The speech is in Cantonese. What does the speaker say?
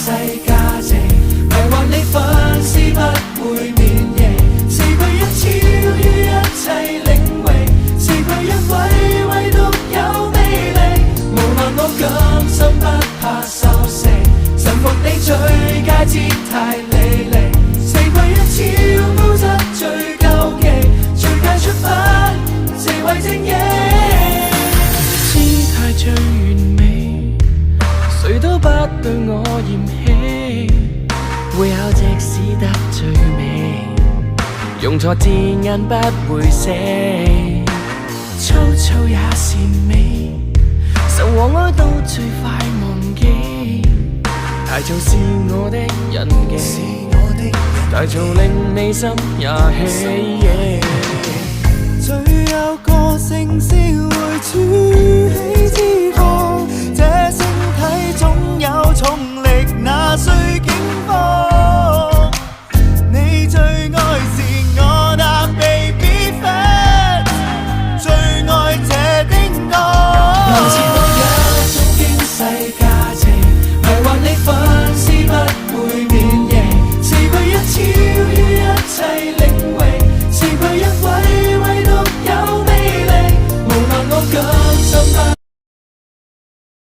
世價值，迷惑你粉絲不會免疫。4歸1超於一切領域，4歸1位唯獨有魅力，無論我甘心不怕受蝕，臣服你最佳姿態履歷。4歸1超高質最究極，最佳出發4位精英，姿態最完美，誰都不對我嫌棄，會考即使得最美，用錯字眼不會死，粗糙也是美，愁和哀都最快忘記，大嘈是我的印記，大嘈令你心也喜，最有個性先會處。